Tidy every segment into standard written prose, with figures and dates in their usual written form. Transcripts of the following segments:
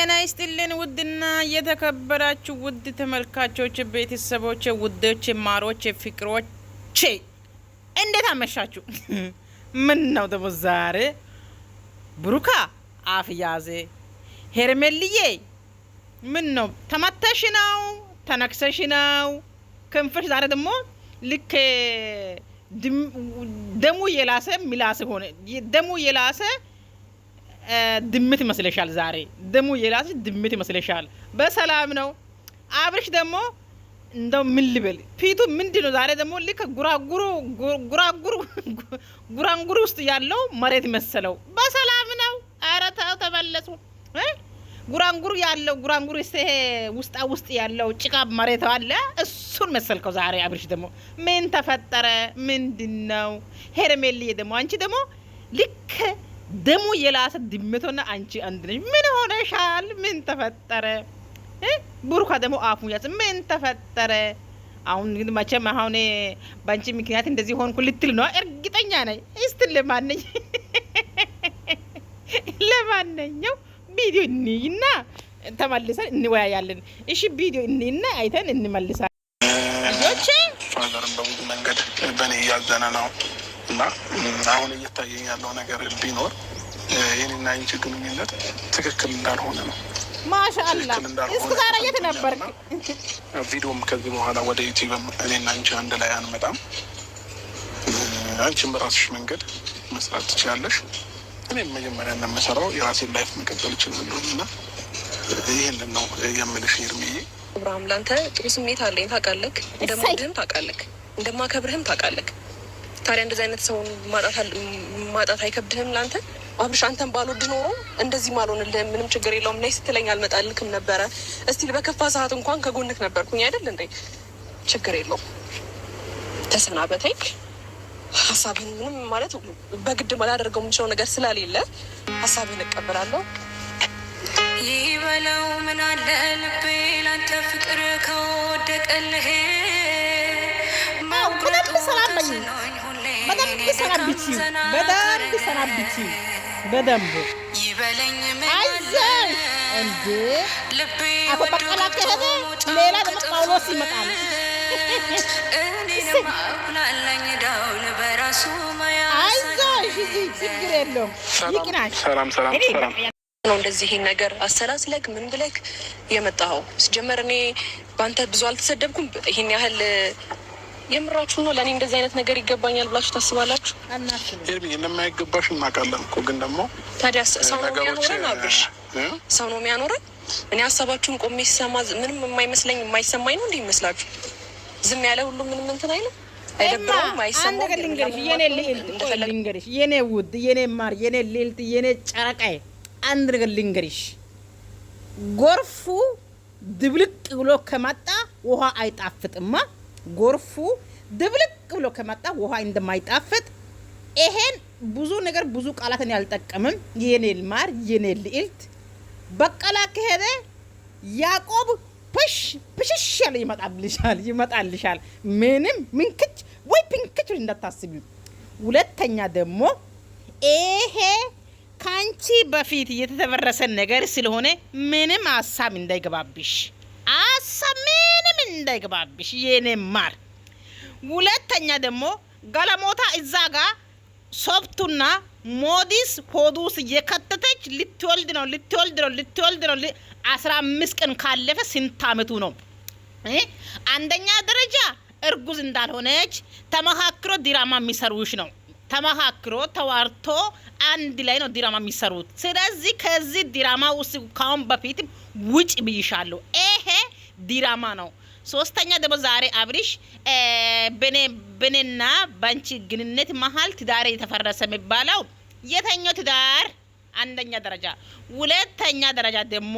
ጤና ይስጥልን ውድና የተከበራችሁ ውድ ተመልካቾች ቤተሰቦች ውዶች ማሮች ፍቅሮች እንዴት አመሻችሁ? ምን ነው ደግሞ ዛሬ ብሩካ አፍ ያዘ። ሄርሜልዬ ምን ነው ተመተሽ ነው ተነክሰሽ ነው? ክንፍሽ ዛሬ ደግሞ ልክ ደሙ የላሰ ሚላስ ሆነ። ደሙ የላሰ ድምት ይመስለሻል? ዛሬ ደሙ የላሰ ድምት ይመስለሻል? በሰላም ነው። አብርሽ ደግሞ እንደው ምን ልበል ፊቱ ምንድነው? ዛሬ ደግሞ ልክ ጉራንጉሩ ውስጥ ያለው መሬት መሰለው። በሰላም ነው። ኧረ ተው ተመለሱ። ጉራንጉሩ ይሄ ውስጥ ያለው ጭቃ መሬት አለ፣ እሱን መሰልከው ዛሬ። አብርሽ ደግሞ ምን ተፈጠረ? ምንድነው? ሄርሜልዬ ደግሞ አንቺ ደግሞ ልክ ደሙ የላሰ ድመቶና አንቺ አንድ ነሽ። ምን ሆነሻል? ምን ተፈጠረ? ብሩካ ደግሞ አፉ ያዝ። ምን ተፈጠረ? አሁን ግን መቼም አሁን ባንቺ ምክንያት እንደዚህ ሆንኩ ልትል ነው እርግጠኛ ነኝ። እስቲ ለማንኛው ቪዲዮ እንይና ተመልሰን እንወያያለን። እሺ ቪዲዮ እንይና አይተን እንመልሳለን። ልጆቼ ፋዘርም በብዙ መንገድ በእኔ እያዘነ ነው እና አሁን እየታየኝ ያለው ነገር ቢኖር የኔና አንቺ ግንኙነት ትክክል እንዳልሆነ ነው። ማሻአላ እስከ ዛሬ የት ነበርክ? ቪዲዮም ከዚህ በኋላ ወደ ዩቲዩብ እኔና አንቺ አንድ ላይ አንመጣም። አንቺም በራስሽ መንገድ መስራት ትችላለሽ። እኔም መጀመሪያ እንደምሰራው የራሴን ላይፍ መቀጠል እችላለሁ እና ይህንን ነው የምልሽ ሄርሜዬ። አብርሃም ላንተ ጥሩ ስሜት አለኝ ታውቃለህ። እንደምወድህም ታውቃለህ፣ እንደማከብርህም ታውቃለህ። ታዲያ እንደዚህ አይነት ሰውን ማጣት አይከብድህም ላንተ? አብርሽ አንተን ባልወድ ኖሮ እንደዚህ ማልሆንልህም፣ ምንም ችግር የለውም ነይ ስትለኝ አልመጣልክም ነበረ። እስቲ በከፋ ሰዓት እንኳን ከጎንክ ነበርኩኝ አይደል እንዴ? ችግር የለውም ተሰናበተኝ። ሀሳብህን ምንም ማለት በግድ ላደርገው የምችለው ነገር ስለሌለ ሀሳብህን እቀበላለሁ። ይበለው ምን አለ ልቤ ላንተ ፍቅር ከወደቀልህ በደንብ ሰናብቺ በደንብ ይበለኝ አይዞሽ እንዴ። አቶ በቀላ ከሄደ ሌላ ደግሞ ጳውሎስ ይመጣል። እኔንም አቁላላኝ ዳውን በራሱ ማያ አይዞሽ ችግር የለውም ይቅናሽ። ሰላም ነው እንደዚህ ይሄን ነገር አሰላስለክ ምን ብለክ የመጣኸው? ሲጀመር እኔ በአንተ ብዙ አልተሰደብኩም። ይሄን ያህል የምራችሁ ነው? ለእኔ እንደዚህ አይነት ነገር ይገባኛል ብላችሁ ታስባላችሁ? ሄርሜ እንደማይገባሽ እናውቃለን እኮ ግን ደግሞ ታዲያ ሰው ነው የሚያኖረን? አብርሽ ሰው ነው የሚያኖረን? እኔ ሀሳባችሁን ቆሜ ሲሰማ ምንም የማይመስለኝ የማይሰማኝ ነው እንዲህ ይመስላችሁ? ዝም ያለ ሁሉ ምንም እንትን አይልም አይደብረውም አይሰማም? ነገር ልንገርሽ የኔ ውድ የኔ ማር የኔ ልዕልት የኔ ጨረቃዬ አንድ ነገር ልንገርሽ፣ ጎርፉ ድብልቅ ብሎ ከመጣ ውሃ አይጣፍጥማ። ጎርፉ ድብልቅ ብሎ ከመጣ ውሃ እንደማይጣፍጥ ይሄን ብዙ ነገር ብዙ ቃላትን ያልጠቀምም የኔ ማር የኔ ልዕልት። በቀላ ከሄደ ያዕቆብ ፕሽሽ ያለ ይመጣልሻል። ምንም ምንክች ወይ ፒንክች እንዳታስቢ። ሁለተኛ ደግሞ ይሄ ካንቺ በፊት የተተበረሰ ነገር ስለሆነ ምንም ሀሳብ እንዳይገባብሽ፣ ምንም እንዳይገባብሽ የኔ ማር። ሁለተኛ ደግሞ ጋለሞታ እዛ ጋር ሶብቱና ሞዲስ ሆዱስ የከተተች ልትወልድ ነው 15 ቀን ካለፈ ስንት አመቱ ነው? አንደኛ ደረጃ እርጉዝ እንዳልሆነች ተመካክሮ ድራማ የሚሰሩሽ ነው። ተመካክሮ ተዋርቶ አንድ ላይ ነው ድራማ የሚሰሩት። ስለዚህ ከዚህ ድራማ ውስጥ ካሁን በፊት ውጭ ብይሻለሁ። ይሄ ድራማ ነው። ሶስተኛ ደግሞ ዛሬ አብርሽ በኔና ባንቺ ግንኙነት መሀል ትዳር የተፈረሰ የሚባለው የተኛው ትዳር አንደኛ ደረጃ፣ ሁለተኛ ደረጃ ደግሞ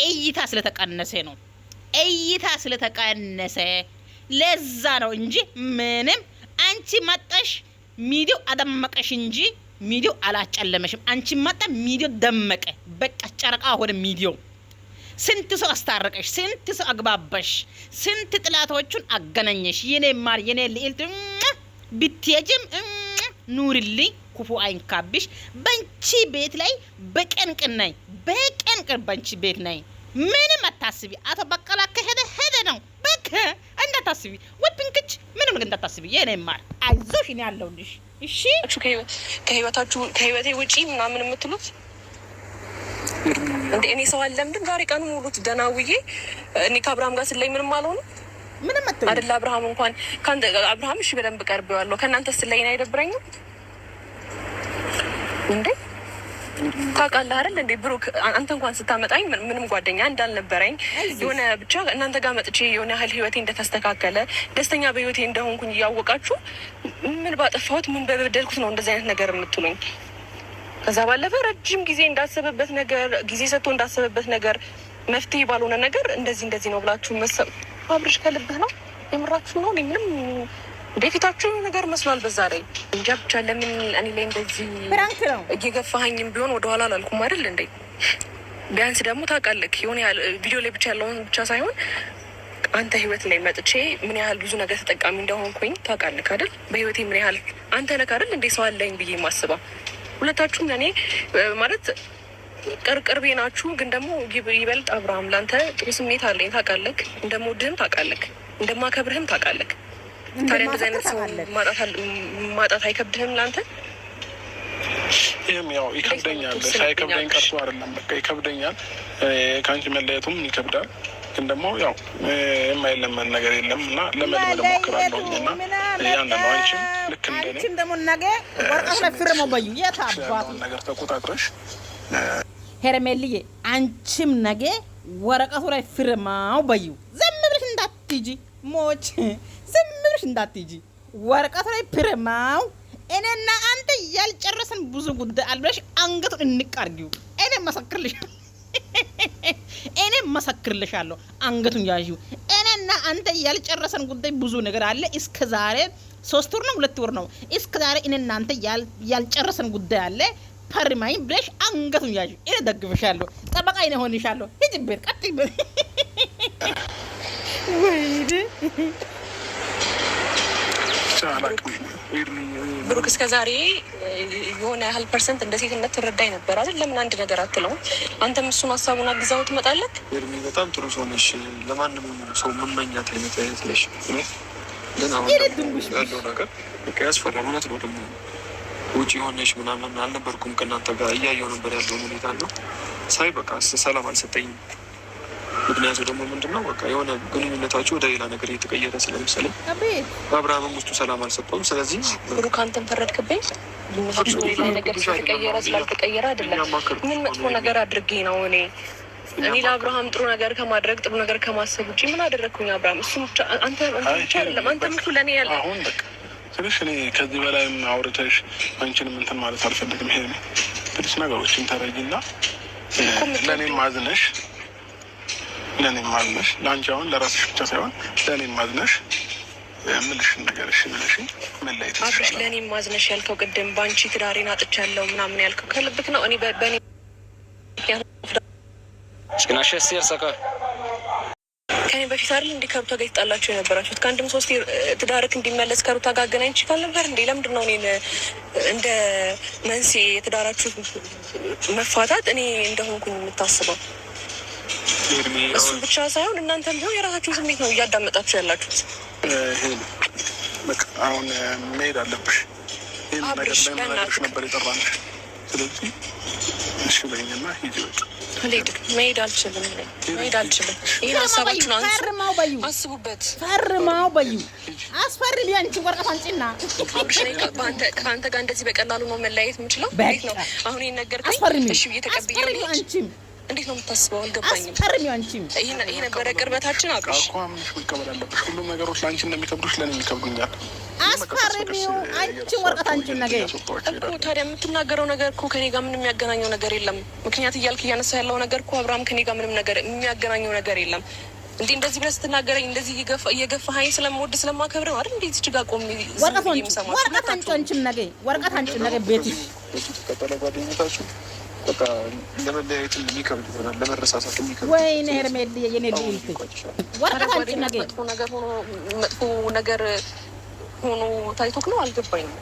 እይታ ስለተቀነሰ ነው። እይታ ስለተቀነሰ ለዛ ነው እንጂ ምንም አንቺ መጣሽ ሚዲዮ አደመቀሽ እንጂ ሚዲዮ አላጨለመሽም። አንቺ መጣ ሚዲዮ ደመቀ። በቃ ጨረቃ ሆነ ሚዲዮ። ስንት ሰው አስታረቀሽ፣ ስንት ሰው አግባባሽ፣ ስንት ጥላቶቹን አገናኘሽ። የኔ ማር የኔ ልዕልት ብትሄጂም ኑሪልኝ ክፉ አይንካብሽ። በንቺ ቤት ላይ በቀን ነኝ በንቺ ቤት ነኝ። ምንም አታስቢ። አቶ በቀላ ከሄደ ነው በቃ እንዳታስቢ። ወይ ፒንክች ምንም ነገር እንዳታስቢ። የኔ ማር አይዞሽ፣ እኔ ያለሁልሽ። እሺ ከህይወቴ ውጪ ምናምን የምትሉት እንዴ? እኔ ሰው አለምድም ዛሬ ቀኑ ሙሉ ደህና ውዬ እኔ ከአብርሃም ጋር ስለይ ምንም አልሆንም። ምንም አትሆንም አይደል? አብርሃም እንኳን ካንተ አብርሃም እሺ በደንብ ቀርቤዋለሁ። ከእናንተ ስለይን አይደብረኝም እንዴ? ታውቃለህ አይደል እንዴ ብሩክ፣ አንተ እንኳን ስታመጣኝ ምንም ጓደኛ እንዳልነበረኝ የሆነ ብቻ እናንተ ጋር መጥቼ የሆነ ያህል ህይወቴ እንደተስተካከለ ደስተኛ በህይወቴ እንደሆንኩኝ እያወቃችሁ ምን ባጠፋሁት ምን በበደልኩት ነው እንደዚህ አይነት ነገር የምትሉኝ? ከዛ ባለፈ ረጅም ጊዜ እንዳሰበበት ነገር ጊዜ ሰጥቶ እንዳሰበበት ነገር መፍትሄ ባልሆነ ነገር እንደዚህ ነው ብላችሁ መሰብ አብርሽ ከልብህ ነው የምራችሁ ነው? ምንም እንደፊታችሁ ነገር መስሏል። በዛ ላይ እንጃ ብቻ ለምን እኔ ላይ እንደዚህ ፍራንክ ነው እየገፋኸኝም ቢሆን ወደኋላ አላልኩም አይደል እንዴ? ቢያንስ ደግሞ ታውቃለህ የሆነ ቪዲዮ ላይ ብቻ ያለውን ብቻ ሳይሆን አንተ ህይወት ላይ መጥቼ ምን ያህል ብዙ ነገር ተጠቃሚ እንደሆንኩኝ ታውቃለህ አይደል? በህይወቴ ምን ያህል አንተ ነህ አይደል እንዴ ሰው አለኝ ብዬ ማስባ ሁለታችሁም ለእኔ ማለት ቅርቤ ናችሁ። ግን ደግሞ ይበልጥ አብርሃም ለአንተ ጥሩ ስሜት አለኝ ታውቃለህ። እንደምወድህም ታውቃለህ፣ እንደማከብርህም ታውቃለህ። ታዲያ እንደዚህ አይነት ሰው ማጣት አይከብድህም ለአንተ? ይህም ያው ይከብደኛል። ሳይከብደኝ ቀርቶ አይደለም፣ በቃ ይከብደኛል። ከአንቺ መለየቱም ይከብዳል። ግን ደግሞ ያው የማይለመን ነገር የለም እና ለመልመድ እሞክራለሁ እና ያን ነው። አንቺም ልክ እንደኔ አንቺም ደግሞ ነገ ወረቀት ላይ ፍርመው በዩ የት አባቱ ነገር ተቆጣጥረሽ ሄርሜልዬ፣ አንቺም ነገ ወረቀቱ ላይ ፍርማው በዩ። ዝም ብለሽ እንዳትጂ ሞች፣ ዝም ብለሽ እንዳትጂ ወረቀቱ ላይ ፍርማው። እኔና አንተ ያልጨረሰን ብዙ ጉዳይ አልብለሽ አንገቱን እንቃርጊው። እኔ መሰክርልሻለሁ አንገቱን ያዢው። እኔና አንተ ያልጨረሰን ጉዳይ ብዙ ነገር አለ። እስከ ዛሬ 3 ወር ነው 2 ወር ነው። እስከ ዛሬ እኔና አንተ ያልጨረሰን ጉዳይ አለ። ፐርማኝ ብለሽ አንገቱን ያዢው። እኔ ደግፍሻለሁ፣ ጠበቃ እኔ ሆንሻለሁ። ሂጂበት፣ ቀጥይበት። ወይኔ ብሩክ እስከ ዛሬ የሆነ ያህል ፐርሰንት እንደ ሴትነት ትረዳኝ ነበር አይደል? ለምን አንድ ነገር አትለውም? አንተም እሱን ሀሳቡን አግዛው ትመጣለህ። በጣም ጥሩ ሰው ነሽ። ለማንም ሰው መመኛት አይነት ነሽ። ግን አሁን ያለው ነገር በቃ ያስፈራል። እውነት ነው። ደግሞ ውጭ ሆነሽ ምናምን አልነበርኩም ከእናንተ ጋር እያየው ነበር ያለውን ሁኔታ ነው ሳይ በቃ ሰላም አልሰጠኝም። ምክንያቱ ደግሞ ምንድነው በቃ የሆነ ግንኙነታችሁ ወደ ሌላ ነገር እየተቀየረ ስለመሰለኝ በአብርሃምም ውስጡ ሰላም አልሰጠውም። ስለዚህ ብሩክ አንተን ፈረድክብኝ። ግንኙነታችሁ ወደ ሌላ ነገር ስለተቀየረ ስላልተቀየረ አይደለም። ምን መጥፎ ነገር አድርጌ ነው እኔ ለአብርሃም ጥሩ ነገር ከማድረግ ጥሩ ነገር ከማሰብ ውጭ ምን አደረግኩኝ? አብርሃም እሱ አንተ ብቻ አይደለም አንተም እኮ ለእኔ ያለ አሁን በቃ ትንሽ እኔ ከዚህ በላይም አውርተሽ አንቺንም እንትን ማለት አልፈልግም። ይሄ ትንሽ ነገሮችን ተረጂና ለእኔም ማዝነሽ ለአንቺ አሁን ለራስሽ ብቻ ሳይሆን ለእኔም ማዝነሽ ምልሽን ነገርሽ ብለሽ መለየት አብርሽ ለእኔም ማዝነሽ ያልከው ቅድም በአንቺ ትዳሬን አጥቻለሁ ምናምን ያልከው ከልብክ ነው? እኔ በእኔ ከኔ በፊት አይደል እንዲህ ከሩታ ጋር የተጣላችሁ የነበራችሁት? ከአንድም 3 ትዳርክ እንዲመለስ ከሩታ ጋር አገናኝ ይችላል ነበር እንዴ? ለምንድን ነው እኔን እንደ መንስኤ የትዳራችሁ መፋታት እኔ እንደሆንኩኝ የምታስበው? እሱም ብቻ ሳይሆን እናንተም ቢሆን የራሳችሁን ስሜት ነው እያዳመጣችሁ ያላችሁት። አሁን መሄድ አለብሽ። ይህን ነገር ለመናገርሽ ነበር የጠራንሽ። ስለዚህ እሺ በይኝና ሂጂ። በቃ መሄድ አልችልም። ይህን ሀሳባችሁን አስቡበት። ፈርማው በዩ አስፈርሚ። አንቺ ወረቀት አንጪና ከአንተ ጋር እንደዚህ በቀላሉ ነው መለያየት የምችለው? እንዴት ነው አሁን ይህን ነገርከኝ? እሺ ብዬ ተቀብዬ አንቺም እንዴት ነው የምታስበው? አልገባኝም። አስፈርሚው አንቺም ይሄ ነበረ ቅርበታችን። አብርሽ አቋምሽ መቀበል አለብሽ። ሁሉም ነገሮች ለአንቺ እንደሚከብዱሽ ለእኔ የሚከብዱኛል። አስፈርሚው አንቺ ወረቀት አንቺን ነገር እኮ ታዲያ የምትናገረው ነገር እኮ ከኔ ጋር ምንም የሚያገናኘው ነገር የለም። ምክንያት እያልክ እያነሳ ያለው ነገር እኮ አብርሃም ከኔ ጋር ምንም ነገር የሚያገናኘው ነገር የለም። እንዲህ እንደዚህ ብለህ ስትናገረኝ እንደዚህ እየገፋኸኝ ስለምወድ ስለማከብር ነው አይደል? እንዴት ጋር ቆሜ ወረቀት አንቺን ነገር ወረቀት አንቺን ነገር ቤትሽ ተቀጠለ ጓደኝነታችሁ በቃ ለመለያየት የሚከብድ ይሆናል፣ ለመረሳሳት የሚከብድ። ወይኔ ሄርሜል የኔ ልጅ ወረቀት አንቺን ነገር መጥፎ ነገር ሆኖ ታይቶክ ነው። አልገባኝም።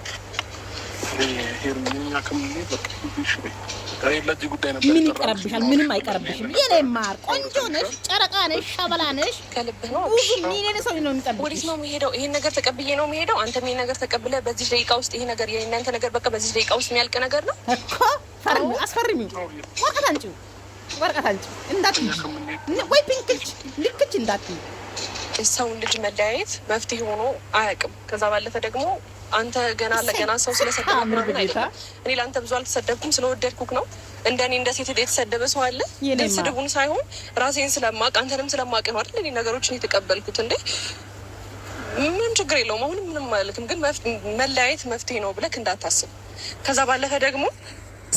ምን ይቀርብሻል? ምንም አይቀርብሽም። የኔ ማር ቆንጆ ነሽ፣ ጨረቃ ነሽ፣ ሸበላ ነሽ። ከልብህ ነው። ብዙ ሚሊዮን ሰው ነው የሚጠብቅሽ። ወዴት ነው የሚሄደው? ይሄን ነገር ተቀብዬ ነው የሚሄደው። አንተም ይሄን ነገር ተቀብለህ በዚህ ደቂቃ ውስጥ ይሄ ነገር የእናንተ ነገር በቃ በዚህ ደቂቃ ውስጥ የሚያልቅ ነገር ነው እኮ። ፈርሚ፣ አስፈርሚው። ወረቀት አንቺው፣ ወረቀት አንቺው እንዳትይ ወይ ፒንክች ልክች እንዳትይ። ሰውን ልጅ መለያየት መፍትሄ ሆኖ አያውቅም። ከዛ ባለፈ ደግሞ አንተ ገና ለገና ሰው ስለሰደብኩ ነው አይደለም። እኔ ለአንተ ብዙ አልተሰደብኩም፣ ስለወደድኩክ ነው። እንደኔ እንደ ሴት የተሰደበ ሰው አለ። ስድቡን ሳይሆን ራሴን ስለማቅ አንተንም ስለማቅ ነው አይደል እኔ ነገሮችን የተቀበልኩት። እንዴ ምንም ችግር የለውም። አሁንም ምንም ማለትም ግን መለያየት መፍትሄ ነው ብለክ እንዳታስብ። ከዛ ባለፈ ደግሞ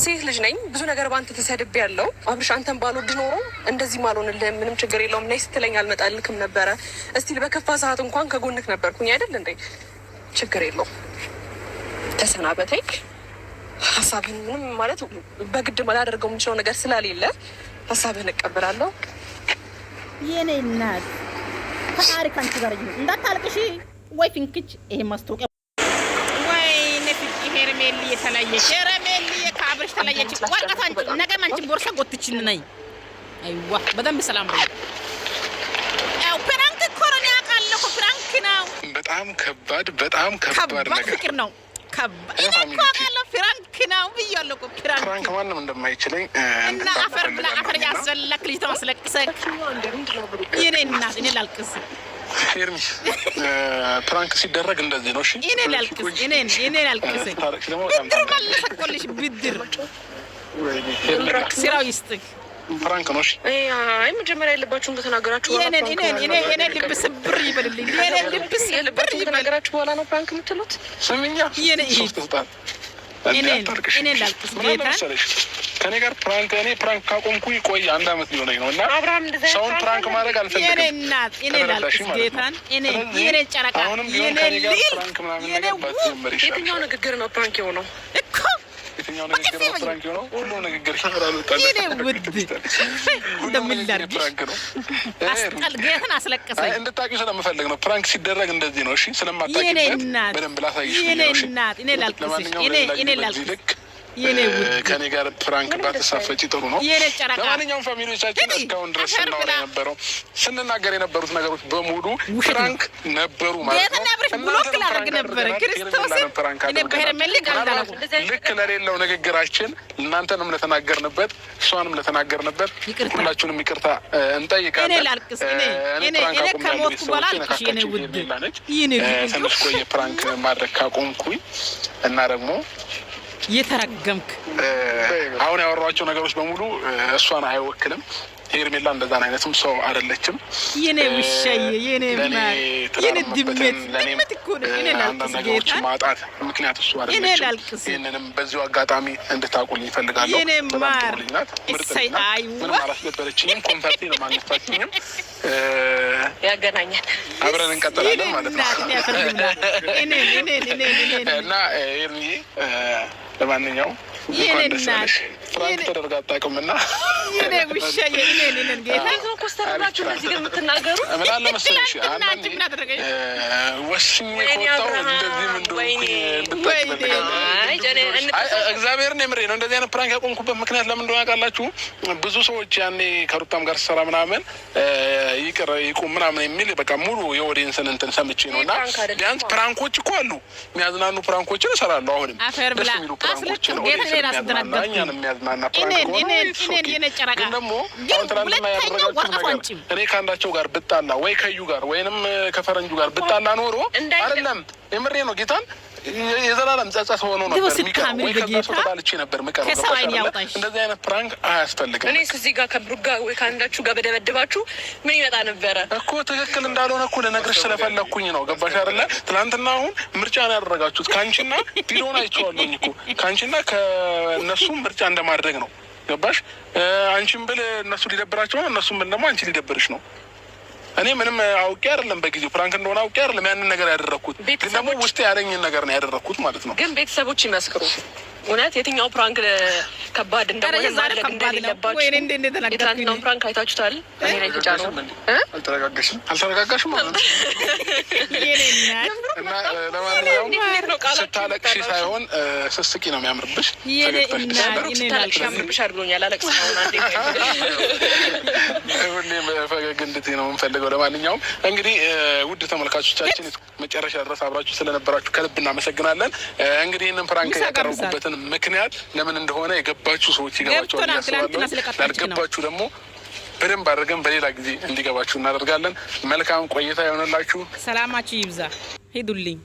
ሴት ልጅ ነኝ፣ ብዙ ነገር በአንተ ተሰድቤ ያለው አብርሽ። አንተን ባልወድ ኖሮ እንደዚህ ማልሆንልህም፣ ምንም ችግር የለውም። ነይ ስትለኝ አልመጣልክም ነበረ። እስቲል በከፋ ሰዓት እንኳን ከጎንክ ነበርኩኝ አይደል እንዴ? ችግር የለውም። ተሰናበተኝ። ሀሳብህን ምንም ማለት በግድ ላደርገው የምችለው ነገር ስለሌለ ሀሳብህን እቀበላለሁ። የኔ እናት ፈጣሪ ከአንቺ ጋር ይሁን። እንዳታልቅሺ ወይ ፍንክች። ይሄ ማስታወቂያ ወይ ነፍቂ ሄርሜል የተለየች ሄርሜል ከአብርሽ ተለየች። ወረቀት አንቺ ነገ አንቺን ቦርሳ ጎትችን ነይ። አይዋ በደንብ ሰላም በይ። ያው ፕራንክ እኮ ነው ያውቃለሁ እኮ ፕራንክ ነው። በጣም ከባድ ነገር ፍቅር ነው። ከባድ እኮ አውቃለሁ ፕራንክ ነው ብያለሁ እኮ ፕራንክ ማንም እንደማይችለኝ እና አፈር ብላ አፈር ያስፈለክ ልጅ ተመስለቅሰክ። የኔ እናት እኔ ላልቅስ ሄርሚ ፕራንክ ሲደረግ እንደዚህ ነው። እሺ እኔ ላልቅስ እኔ ላልቅስ። ብድር መለሰቆልሽ ብድር ስራው ይስጥክ። ፕራንክ ነው። እሺ አይ መጀመሪያ ያለባችሁን ከተናገራችሁ በኋላ እኔ ልብ ስብር ይበልልኝ። እኔ ልብ ስብር ከተናገራችሁ በኋላ ነው ፕራንክ የምትሉት። ስምኛ እኔ ላልቅስ ጌታን ከኔ ጋር እኔ ፕራንክ ካቆምኩ ቆይ 1 አመት ሊሆነኝ ነው እና ሰውን ፕራንክ ማድረግ አልፈልግም። የኔ እናት እኔ ላልቅስ ጌታን የኔ ጨረቃ የኔ ፕራንክ ምናምን ነገር ባትጀምር ይሻላል። የትኛው ንግግር ነው ፕራንክ የሆነው እኮ? የትኛው ንግግር ነው ፕራንክ የሆነው? ሁሉ ንግግር ይሻላል። የኔ ውድ እንደምላርግ ፕራንክ ነው። አስጣል ጌታን አስለቀሰኝ። እንድታውቂው ስለምፈልግ ነው። ፕራንክ ሲደረግ እንደዚህ ነው። እሺ ስለማታውቂበት በደንብ ላሳይሽ ነው። የኔ እናት እኔ ላልቅስ እኔ ላልቅስ ከኔ ጋር ፕራንክ ባትሳፈጪ ጥሩ ነው። ለማንኛውም ፋሚሊዎቻችን እስካሁን ድረስ ስንናገር የነበሩት ነገሮች በሙሉ ፕራንክ ነበሩ ማለት ነው። ልክ ለሌለው ንግግራችን እናንተንም ለተናገርንበት እሷንም ለተናገርንበት ሁላችሁንም ይቅርታ እንጠይቃለን። ትንሽ ቆየ ፕራንክ ማድረግ ካቆምኩኝ እና ደግሞ የተረገምክ አሁን ያወራኋቸው ነገሮች በሙሉ እሷን አይወክልም። ሄርሜላ እንደዛን አይነትም ሰው አይደለችም። የኔ ውሻዬ የኔ ማር የኔ ድመት እኮ ነው። እኔ ላልቅስ ጌታ ማጣት ምክንያት እሱ አይደለችም። ይህንንም በዚሁ አጋጣሚ እንድታውቁልኝ እፈልጋለሁ። የኔ ማር እሰይ ምንም አላስገበረችኝም። ኮንፈርቴ ነው ማግኘታችኝም ያገናኛል። አብረን እንቀጥላለን ማለት ነው እና ሄርሜ ለማንኛውም ፍራንክ ተደርጋ አታውቅምና የኔ ውሻዬ የኔ ጌታ ኮስተራችሁ እንደዚህ ግን የምትናገሩ ምን አለ መሰለሽ አንዳንዴ ወስኜ ከወጣሁ እንደዚህ እግዚአብሔርን የምሬ ነው። እንደዚህ አይነት ፕራንክ ያቆምኩበት ምክንያት ለምን እንደሆነ ያውቃላችሁ? ብዙ ሰዎች ያኔ ከሩታም ጋር ስሰራ ምናምን ይቅር ይቁም ምናምን የሚል በቃ ሙሉ የኦዲየንስን እንትን ሰምቼ ነው። እና ቢያንስ ፕራንኮች እኮ አሉ፣ የሚያዝናኑ ፕራንኮችን እሰራለሁ። አሁንም ደስ የሚሉ ፕራንኮች ነው እኛን የሚያዝናና ፕራንክ ሆነ ግን ደግሞ አሁን ትናንትና ያደረጋችሁ ነገር እኔ ከአንዳቸው ጋር ብጣላ ወይ ከዩ ጋር ወይንም ከፈረንጁ ጋር ብጣላ ኖሮ አይደለም የምሬ ነው ጌታን የዘላለም ጸጸት ሆኖ ነበር የሚቀረው። ወይ ከዛ ሰው ተጣልቼ ነበር የሚቀረው። እንደዚህ አይነት ፕራንክ አያስፈልግም። እኔ እዚህ ጋር ከብሩክ ጋር ወይ ከአንዳችሁ ጋር በደበደባችሁ ምን ይመጣ ነበረ እኮ ትክክል እንዳልሆነ እኮ ልነግርሽ ስለፈለግኩኝ ነው። ገባሽ አይደለ? ትናንትና አሁን ምርጫ ነው ያደረጋችሁት። ከአንቺና ቪዲዮን አይቼዋለሁኝ እኮ ከአንቺና ከእነሱም ምርጫ እንደማድረግ ነው። ገባሽ? አንቺን ብል እነሱ ሊደብራቸው ነው፣ እነሱም ብል ደግሞ አንቺ ሊደብርሽ ነው። እኔ ምንም አውቄ አይደለም፣ በጊዜው ፕራንክ እንደሆነ አውቄ አይደለም ያንን ነገር ያደረኩት። ግን ደግሞ ውስጤ ያለኝን ነገር ነው ያደረኩት ማለት ነው። ግን ቤተሰቦች ይመስክሩ። እውነት የትኛው ፕራንክ ከባድ እንደሆነ ማድረግ እንደሌለባችሁ የትናንትናውን ፕራንክ አይታችሁታል። እኔ ላይ ተጫነው አልተረጋጋሽም ማለት ነው። እና ለማንኛውም ስታለቅሺ ሳይሆን ስስቂ ነው የሚያምርብሽ። ስታለቅሺ ያምርብሽ አድርጎኛል። አለቅስ ሁሌም ፈገግ እንድትይ ነው የምንፈልገው። ለማንኛውም እንግዲህ ውድ ተመልካቾቻችን መጨረሻ ድረስ አብራችሁ ስለነበራችሁ ከልብ እናመሰግናለን። እንግዲህ ይህንን ፕራንክ ያቀረብኩበትን ምክንያት ለምን እንደሆነ የገባችሁ ሰዎች ይገባችኋል ያስባለሁ። ያልገባችሁ ደግሞ በደንብ አድርገን በሌላ ጊዜ እንዲገባችሁ እናደርጋለን። መልካም ቆይታ ይሆንላችሁ። ሰላማችሁ ይብዛ። ሂዱልኝ።